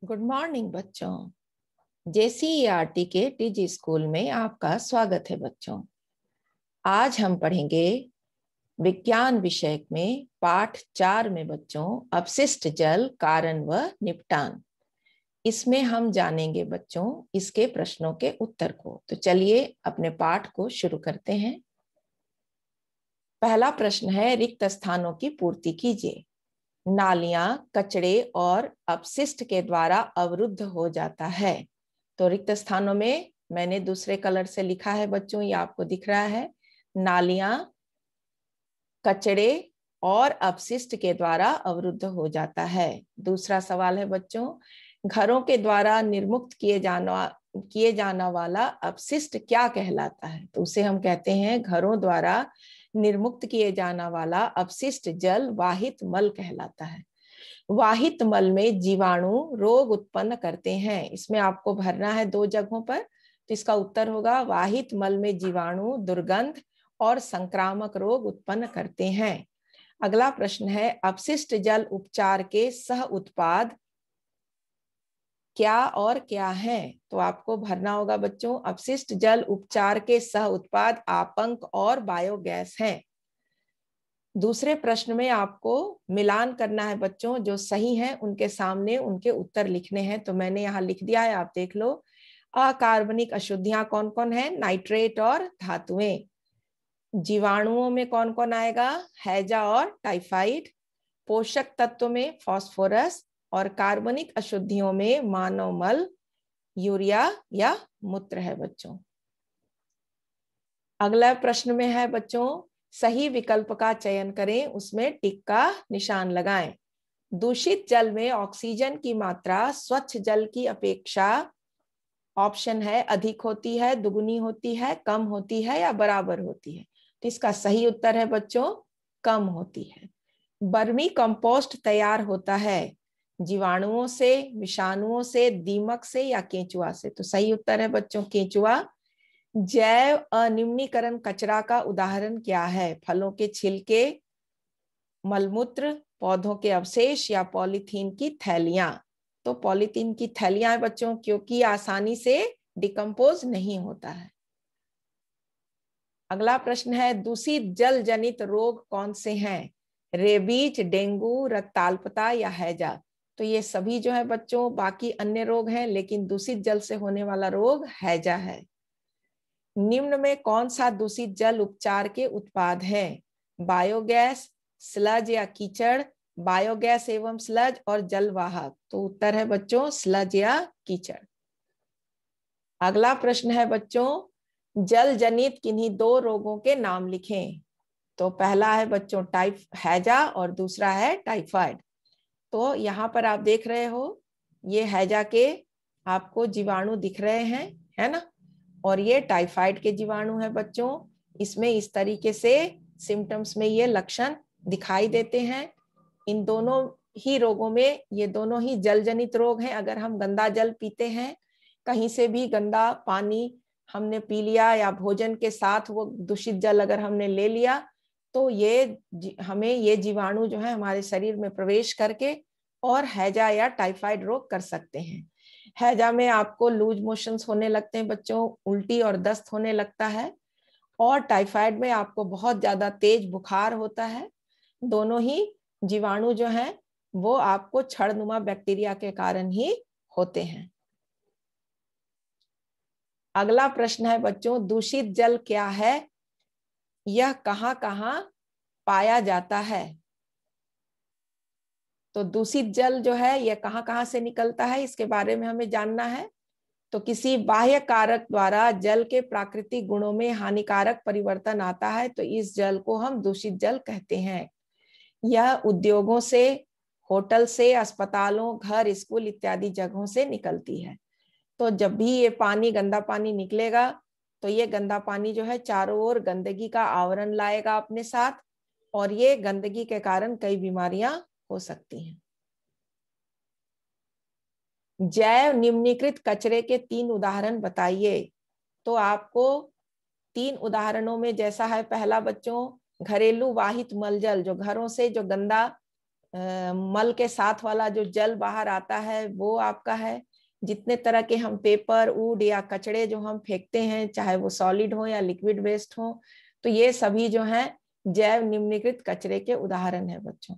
Good morning बच्चों। JCERT के TG school में आपका स्वागत है बच्चों। आज हम पढ़ेंगे विज्ञान विषय में पाठ 4 में बच्चों अपशिष्ट जल कारण व निपटान। इसमें हम जानेंगे बच्चों इसके प्रश्नों के उत्तर को। तो चलिए अपने पाठ को शुरू करते हैं। पहला प्रश्न है, रिक्त स्थानों की पूर्ति कीजिए। नालियां कचड़े और अपशिष्ट के द्वारा अवरुद्ध हो जाता है। तो रिक्त स्थानों में मैंने दूसरे कलर से लिखा है बच्चों, ये आपको दिख रहा है। नालियां कचड़े और अपशिष्ट के द्वारा अवरुद्ध हो जाता है। दूसरा सवाल है बच्चों, घरों के द्वारा निर्मुक्त किए जाना वाला अपशिष्ट क्या कहलाता है? तो उसे हम कहते हैं घरों द्वारा निर्मुक्त किए जाना वाला अपशिष्ट जल वाहित मल कहलाता है। वाहित मल में जीवाणु रोग उत्पन्न करते हैं। इसमें आपको भरना है 2 जगहों पर। तो इसका उत्तर होगा वाहित मल में जीवाणु दुर्गंध और संक्रामक रोग उत्पन्न करते हैं। अगला प्रश्न है, अपशिष्ट जल उपचार के सह उत्पाद क्या और क्या है? तो आपको भरना होगा बच्चों, अपशिष्ट जल उपचार के सह उत्पाद आपंक और बायोगैस हैं। दूसरे प्रश्न में आपको मिलान करना है बच्चों, जो सही है उनके सामने उनके उत्तर लिखने हैं। तो मैंने यहाँ लिख दिया है, आप देख लो। अकार्बनिक अशुद्धियां कौन कौन है? नाइट्रेट और धातुएं। जीवाणुओं में कौन कौन आएगा? हैजा और टाइफाइड। पोषक तत्व में फास्फोरस। और कार्बनिक अशुद्धियों में मानव मल, यूरिया या मूत्र है बच्चों। अगला प्रश्न में है बच्चों, सही विकल्प का चयन करें, उसमें टिक का निशान लगाएं। दूषित जल में ऑक्सीजन की मात्रा स्वच्छ जल की अपेक्षा ऑप्शन है अधिक होती है, दुगुनी होती है, कम होती है या बराबर होती है? तो इसका सही उत्तर है बच्चों कम होती है। बर्मी कंपोस्ट तैयार होता है जीवाणुओं से, विषाणुओं से, दीमक से या केंचुआ से? तो सही उत्तर है बच्चों केंचुआ। जैव अनिम्नीकरण कचरा का उदाहरण क्या है? फलों के छिलके, मलमूत्र, पौधों के अवशेष या पॉलीथीन की थैलियां? तो पॉलीथीन की थैलियां है बच्चों, क्योंकि आसानी से डिकम्पोज नहीं होता है। अगला प्रश्न है, दूषित जल जनित रोग कौन से हैं? रेबीज, डेंगू, रक्ताल्पता या हैजा? तो ये सभी जो है बच्चों बाकी अन्य रोग हैं, लेकिन दूषित जल से होने वाला रोग हैजा है। निम्न में कौन सा दूषित जल उपचार के उत्पाद है? बायोगैस, स्लज या कीचड़, बायोगैस एवं स्लज और जलवाहक? तो उत्तर है बच्चों स्लज या कीचड़। अगला प्रश्न है बच्चों, जल जनित किन्हीं 2 रोगों के नाम लिखें। तो पहला है बच्चों हैजा और दूसरा है टाइफाइड। तो यहाँ पर आप देख रहे हो, ये हैजा के आपको जीवाणु दिख रहे हैं, है ना? और ये टाइफाइड के जीवाणु है बच्चों। इसमें इस तरीके से सिम्टम्स में ये लक्षण दिखाई देते हैं। इन दोनों ही रोगों में, ये दोनों ही जल जनित रोग हैं। अगर हम गंदा जल पीते हैं, कहीं से भी गंदा पानी हमने पी लिया या भोजन के साथ वो दूषित जल अगर हमने ले लिया, तो ये हमें ये जीवाणु जो है हमारे शरीर में प्रवेश करके और हैजा या टाइफाइड रोग कर सकते हैं। हैजा में आपको लूज मोशंस होने लगते हैं बच्चों, उल्टी और दस्त होने लगता है। और टाइफाइड में आपको बहुत ज्यादा तेज बुखार होता है। दोनों ही जीवाणु जो हैं वो आपको छड़नुमा बैक्टीरिया के कारण ही होते हैं। अगला प्रश्न है बच्चों, दूषित जल क्या है? यह कहां कहां पाया जाता है? तो दूषित जल जो है यह कहां कहां से निकलता है, इसके बारे में हमें जानना है। तो किसी बाह्य कारक द्वारा जल के प्राकृतिक गुणों में हानिकारक परिवर्तन आता है, तो इस जल को हम दूषित जल कहते हैं। यह उद्योगों से, होटल से, अस्पतालों, घर, स्कूल इत्यादि जगहों से निकलती है। तो जब भी ये पानी, गंदा पानी निकलेगा, तो ये गंदा पानी जो है चारों ओर गंदगी का आवरण लाएगा अपने साथ, और ये गंदगी के कारण कई बीमारियां हो सकती हैं। जैव निम्नीकृत कचरे के 3 उदाहरण बताइए। तो आपको 3 उदाहरणों में जैसा है, पहला बच्चों घरेलू वाहित मलजल, जो घरों से जो गंदा मल के साथ वाला जो जल बाहर आता है वो आपका है। जितने तरह के हम पेपर, वुड या कचड़े जो हम फेंकते हैं, चाहे वो सॉलिड हो या लिक्विड वेस्ट हो, तो ये सभी जो है जैव निम्नीकृत कचरे के उदाहरण है बच्चों।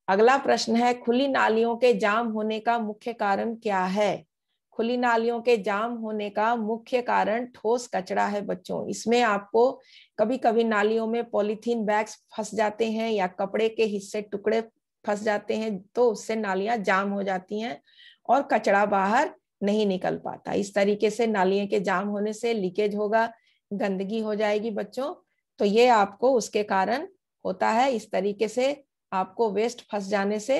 अगला प्रश्न है, खुली नालियों के जाम होने का मुख्य कारण क्या है? खुली नालियों के जाम होने का मुख्य कारण ठोस कचरा है बच्चों। इसमें आपको कभी कभी नालियों में पॉलीथीन बैग्स फंस जाते हैं या कपड़े के हिस्से टुकड़े फंस जाते हैं, तो उससे नालियां जाम हो जाती हैं और कचरा बाहर नहीं निकल पाता। इस तरीके से नालियों के जाम होने से लीकेज होगा, गंदगी हो जाएगी बच्चों। तो ये आपको उसके कारण होता है। इस तरीके से आपको वेस्ट फंस जाने से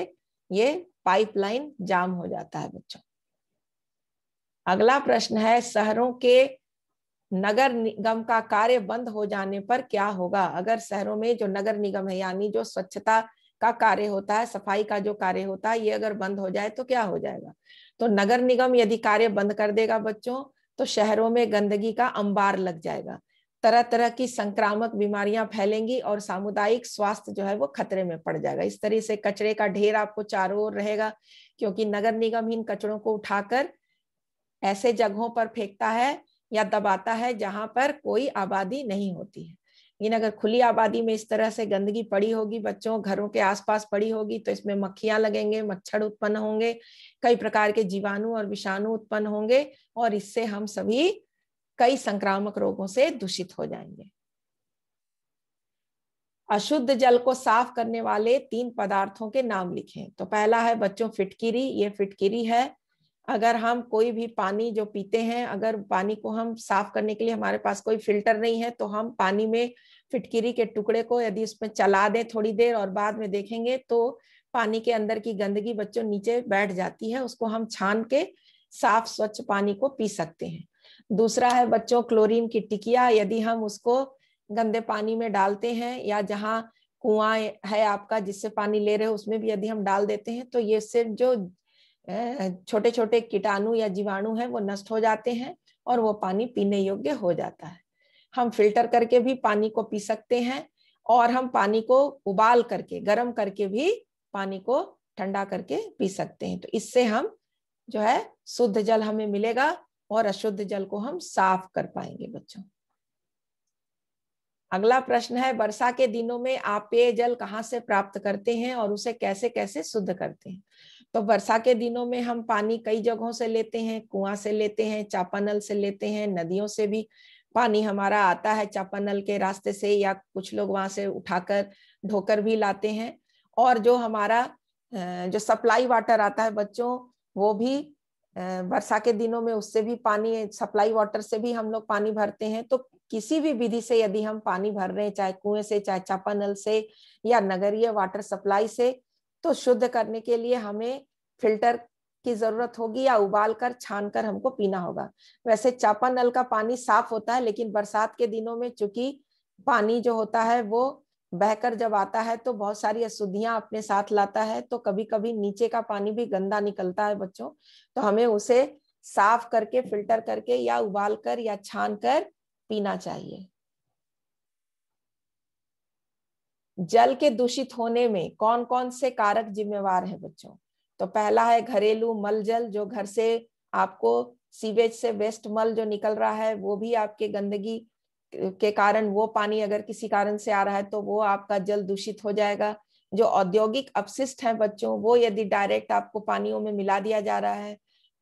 ये पाइपलाइन जाम हो जाता है बच्चों। अगला प्रश्न है, शहरों के नगर निगम का कार्य बंद हो जाने पर क्या होगा? अगर शहरों में जो नगर निगम है, यानी जो स्वच्छता का कार्य होता है, सफाई का जो कार्य होता है, ये अगर बंद हो जाए तो क्या हो जाएगा? तो नगर निगम यदि कार्य बंद कर देगा बच्चों, तो शहरों में गंदगी का अंबार लग जाएगा, तरह तरह की संक्रामक बीमारियां फैलेंगी और सामुदायिक स्वास्थ्य जो है वो खतरे में पड़ जाएगा। इस तरह से कचरे का ढेर आपको चारों ओर रहेगा, क्योंकि नगर निगम इन कचरों को उठाकर ऐसे जगहों पर फेंकता है या दबाता है जहां पर कोई आबादी नहीं होती है। लेकिन अगर खुली आबादी में इस तरह से गंदगी पड़ी होगी बच्चों, घरों के आसपास पड़ी होगी, तो इसमें मक्खियां लगेंगे, मच्छर उत्पन्न होंगे, कई प्रकार के जीवाणु और विषाणु उत्पन्न होंगे और इससे हम सभी कई संक्रामक रोगों से दूषित हो जाएंगे। अशुद्ध जल को साफ करने वाले 3 पदार्थों के नाम लिखें। तो पहला है बच्चों फिटकिरी। ये फिटकिरी है। अगर हम कोई भी पानी जो पीते हैं, अगर पानी को हम साफ करने के लिए हमारे पास कोई फिल्टर नहीं है, तो हम पानी में फिटकिरी के टुकड़े को यदि उसमें चला दें थोड़ी देर और बाद में देखेंगे तो पानी के अंदर की गंदगी बच्चों नीचे बैठ जाती है। उसको हम छान के साफ स्वच्छ पानी को पी सकते हैं। दूसरा है बच्चों क्लोरीन की टिकिया। यदि हम उसको गंदे पानी में डालते हैं या जहाँ कुआं है आपका जिससे पानी ले रहे हो उसमें भी यदि हम डाल देते हैं, तो ये सिर्फ जो छोटे छोटे कीटाणु या जीवाणु हैं वो नष्ट हो जाते हैं और वो पानी पीने योग्य हो जाता है। हम फिल्टर करके भी पानी को पी सकते हैं और हम पानी को उबाल करके, गर्म करके भी पानी को ठंडा करके पी सकते हैं। तो इससे हम जो है शुद्ध जल हमें मिलेगा और अशुद्ध जल को हम साफ कर पाएंगे बच्चों। अगला प्रश्न है, वर्षा के दिनों में आप पेयजल कहाँ से प्राप्त करते हैं और उसे कैसे कैसे शुद्ध करते हैं? तो वर्षा के दिनों में हम पानी कई जगहों से लेते हैं। कुआं से लेते हैं, चापानल से लेते हैं, नदियों से भी पानी हमारा आता है चापानल के रास्ते से, या कुछ लोग वहां से उठाकर ढोकर भी लाते हैं। और जो हमारा जो सप्लाई वाटर आता है बच्चों, वो भी वर्षा के दिनों में उससे भी पानी, सप्लाई वाटर से भी हम लोग पानी भरते हैं। तो किसी भी विधि से यदि हम पानी भर रहे हैं, चाहे कुएं से, चाहे चापानल से या नगरीय वाटर सप्लाई से, तो शुद्ध करने के लिए हमें फिल्टर की जरूरत होगी या उबाल कर छान कर हमको पीना होगा। वैसे चापानल का पानी साफ होता है, लेकिन बरसात के दिनों में चूंकि पानी जो होता है वो बहकर जब आता है तो बहुत सारी अशुद्धियां अपने साथ लाता है, तो कभी कभी नीचे का पानी भी गंदा निकलता है बच्चों। तो हमें उसे साफ करके, फिल्टर करके या उबाल कर या छान कर पीना चाहिए। जल के दूषित होने में कौन कौन से कारक जिम्मेवार हैं बच्चों? तो पहला है घरेलू मल जल। जो घर से आपको सीवेज से वेस्ट मल जो निकल रहा है वो भी आपके गंदगी के कारण, वो पानी अगर किसी कारण से आ रहा है तो वो आपका जल दूषित हो जाएगा। जो औद्योगिक अपशिष्ट है बच्चों, वो यदि डायरेक्ट आपको पानियों में मिला दिया जा रहा है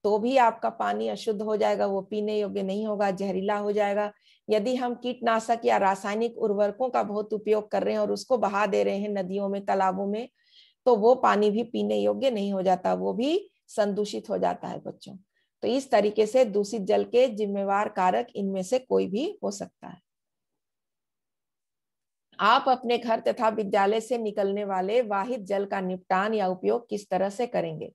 तो भी आपका पानी अशुद्ध हो जाएगा, वो पीने योग्य नहीं होगा, जहरीला हो जाएगा। यदि हम कीटनाशक या रासायनिक उर्वरकों का बहुत उपयोग कर रहे हैं और उसको बहा दे रहे हैं नदियों में, तालाबों में, तो वो पानी भी पीने योग्य नहीं हो जाता, वो भी संदूषित हो जाता है बच्चों। तो इस तरीके से दूषित जल के जिम्मेवार कारक इनमें से कोई भी हो सकता है। आप अपने घर तथा विद्यालय से निकलने वाले वाहित जल का निपटान या उपयोग किस तरह से करेंगे?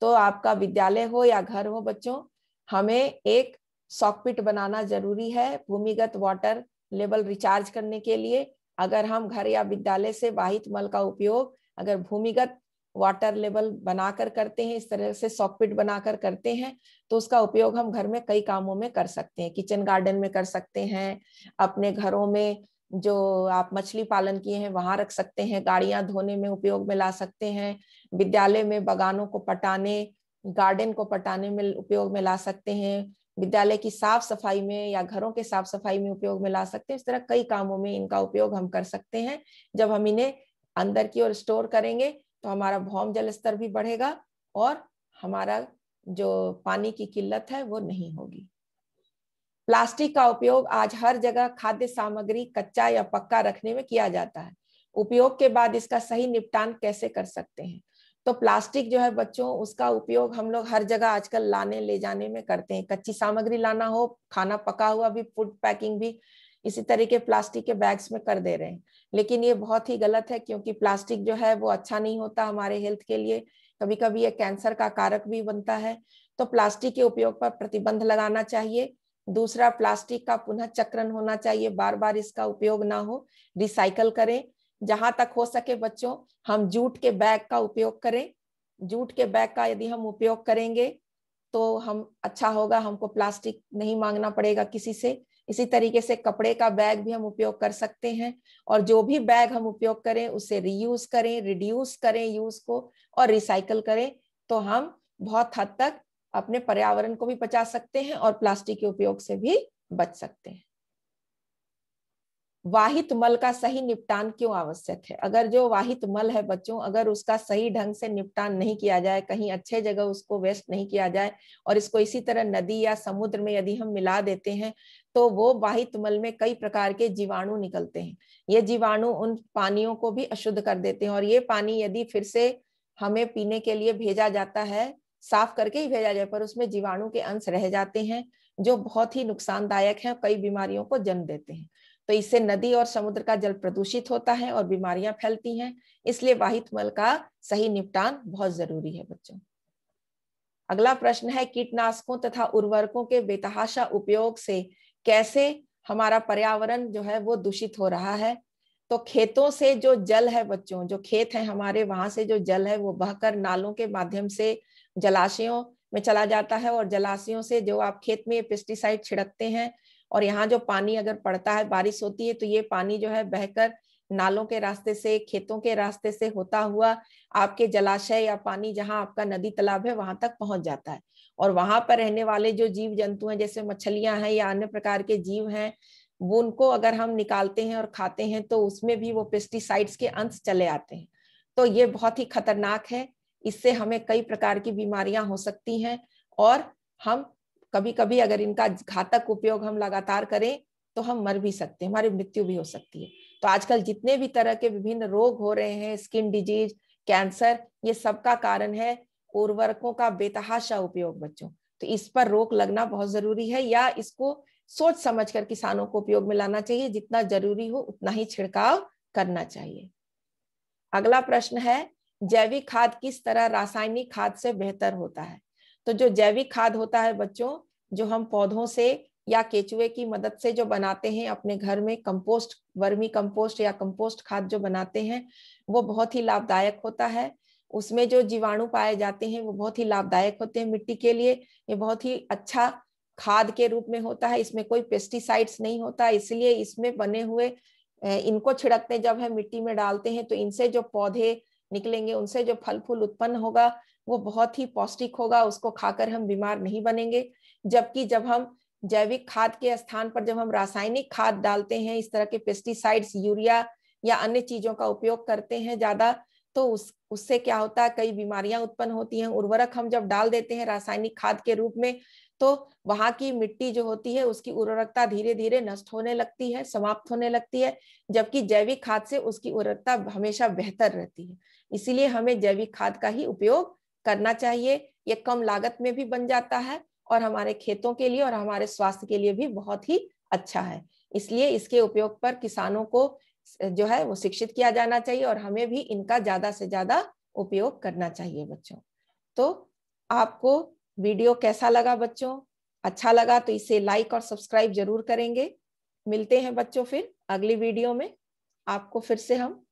तो आपका विद्यालय हो या घर हो बच्चों, हमें एक सॉकपिट बनाना जरूरी है भूमिगत वाटर लेवल रिचार्ज करने के लिए। अगर हम घर या विद्यालय से वाहित मल का उपयोग अगर भूमिगत वाटर लेवल बनाकर करते हैं, इस तरह से सॉकपिट बनाकर करते हैं, तो उसका उपयोग हम घर में कई कामों में कर सकते हैं। किचन गार्डन में कर सकते हैं, अपने घरों में जो आप मछली पालन किए हैं वहां रख सकते हैं, गाड़ियां धोने में उपयोग में ला सकते हैं, विद्यालय में बगानों को पटाने, गार्डन को पटाने में उपयोग में ला सकते हैं, विद्यालय की साफ सफाई में या घरों के साफ सफाई में उपयोग में ला सकते हैं। इस तरह कई कामों में इनका उपयोग हम कर सकते हैं। जब हम इन्हें अंदर की ओर स्टोर करेंगे तो हमारा भौम जल स्तर भी बढ़ेगा और हमारा जो पानी की किल्लत है वो नहीं होगी। प्लास्टिक का उपयोग आज हर जगह खाद्य सामग्री कच्चा या पक्का रखने में किया जाता है। उपयोग के बाद इसका सही निपटान कैसे कर सकते हैं? तो प्लास्टिक जो है बच्चों, उसका उपयोग हम लोग हर जगह आजकल लाने ले जाने में करते हैं। कच्ची सामग्री लाना हो, खाना पका हुआ भी, फूड पैकिंग भी इसी तरीके प्लास्टिक के बैग्स में कर दे रहे हैं। लेकिन ये बहुत ही गलत है, क्योंकि प्लास्टिक जो है वो अच्छा नहीं होता हमारे हेल्थ के लिए। कभी कभी ये कैंसर का कारक भी बनता है। तो प्लास्टिक के उपयोग पर प्रतिबंध लगाना चाहिए। दूसरा, प्लास्टिक का पुनः चक्रण होना चाहिए, बार बार इसका उपयोग ना हो, रिसाइकल करें। जहां तक हो सके बच्चों, हम जूट के बैग का उपयोग करें। जूट के बैग का यदि हम उपयोग करेंगे तो हम अच्छा होगा, हमको प्लास्टिक नहीं मांगना पड़ेगा किसी से। इसी तरीके से कपड़े का बैग भी हम उपयोग कर सकते हैं। और जो भी बैग हम उपयोग करें उसे रीयूज करें, रिड्यूस करें यूज को, और रिसाइकल करें। तो हम बहुत हद तक अपने पर्यावरण को भी बचा सकते हैं और प्लास्टिक के उपयोग से भी बच सकते हैं। वाहित मल का सही निपटान क्यों आवश्यक है? अगर जो वाहित मल है बच्चों, अगर उसका सही ढंग से निपटान नहीं किया जाए, कहीं अच्छे जगह उसको वेस्ट नहीं किया जाए और इसको इसी तरह नदी या समुद्र में यदि हम मिला देते हैं, तो वो वाहित मल में कई प्रकार के जीवाणु निकलते हैं। ये जीवाणु उन पानियों को भी अशुद्ध कर देते हैं, और ये पानी यदि फिर से हमें पीने के लिए भेजा जाता है, साफ करके ही भेजा जाए, पर उसमें जीवाणु के अंश रह जाते हैं जो बहुत ही नुकसानदायक है, कई बीमारियों को जन्म देते हैं। तो इससे नदी और समुद्र का जल प्रदूषित होता है और बीमारियां फैलती हैं। इसलिए वाहित मल का सही निपटान बहुत जरूरी है बच्चों। अगला प्रश्न है, कीटनाशकों तथा उर्वरकों के बेतहाशा उपयोग से कैसे हमारा पर्यावरण जो है वो दूषित हो रहा है? तो खेतों से जो जल है बच्चों, जो खेत है हमारे, वहां से जो जल है वो बहकर नालों के माध्यम से जलाशयों में चला जाता है, और जलाशयों से जो आप खेत में पेस्टिसाइड छिड़कते हैं, और यहाँ जो पानी अगर पड़ता है, बारिश होती है, तो ये पानी जो है बहकर नालों के रास्ते से, खेतों के रास्ते से होता हुआ आपके जलाशय या पानी जहाँ आपका नदी तालाब है वहां तक पहुंच जाता है। और वहां पर रहने वाले जो जीव जंतु हैं, जैसे मछलियां हैं या अन्य प्रकार के जीव हैं, वो उनको अगर हम निकालते हैं और खाते हैं तो उसमें भी वो पेस्टिसाइड्स के अंश चले आते हैं। तो ये बहुत ही खतरनाक है। इससे हमें कई प्रकार की बीमारियां हो सकती हैं, और हम कभी कभी अगर इनका घातक उपयोग हम लगातार करें तो हम मर भी सकते हैं, हमारी मृत्यु भी हो सकती है। तो आजकल जितने भी तरह के विभिन्न रोग हो रहे हैं, स्किन डिजीज, कैंसर, ये सबका कारण है उर्वरकों का बेतहाशा उपयोग बच्चों। तो इस पर रोक लगना बहुत जरूरी है, या इसको सोच समझकर किसानों को उपयोग में लाना चाहिए, जितना जरूरी हो उतना ही छिड़काव करना चाहिए। अगला प्रश्न है, जैविक खाद किस तरह रासायनिक खाद से बेहतर होता है? तो जो जैविक खाद होता है बच्चों, जो हम पौधों से या केचुए की मदद से जो बनाते हैं अपने घर में, कंपोस्ट, वर्मी कंपोस्ट या कंपोस्ट खाद जो बनाते हैं, वो बहुत ही लाभदायक होता है। उसमें जो जीवाणु पाए जाते हैं वो बहुत ही लाभदायक होते हैं मिट्टी के लिए। ये बहुत ही अच्छा खाद के रूप में होता है, इसमें कोई पेस्टिसाइड्स नहीं होता, इसलिए इसमें बने हुए इनको छिड़कते जब हम मिट्टी में डालते हैं तो इनसे जो पौधे निकलेंगे, उनसे जो फल फूल उत्पन्न होगा वो बहुत ही पौष्टिक होगा, उसको खाकर हम बीमार नहीं बनेंगे। जबकि जब हम जैविक खाद के स्थान पर जब हम रासायनिक खाद डालते हैं, इस तरह के पेस्टिसाइड्स, यूरिया या अन्य चीजों का उपयोग करते हैं ज्यादा, तो उससे क्या होता है, कई बीमारियां उत्पन्न होती हैं। उर्वरक हम जब डाल देते हैं रासायनिक खाद के रूप में, तो वहां की मिट्टी जो होती है उसकी उर्वरकता धीरे धीरे नष्ट होने लगती है, समाप्त होने लगती है, जबकि जैविक खाद से उसकी उर्वरकता हमेशा बेहतर रहती है। इसीलिए हमें जैविक खाद का ही उपयोग करना चाहिए। ये कम लागत में भी बन जाता है और हमारे खेतों के लिए और हमारे स्वास्थ्य के लिए भी बहुत ही अच्छा है। इसलिए इसके उपयोग पर किसानों को जो है वो शिक्षित किया जाना चाहिए, और हमें भी इनका ज्यादा से ज्यादा उपयोग करना चाहिए बच्चों। तो आपको वीडियो कैसा लगा बच्चों? अच्छा लगा तो इसे लाइक और सब्सक्राइब जरूर करेंगे। मिलते हैं बच्चों फिर अगली वीडियो में, आपको फिर से हम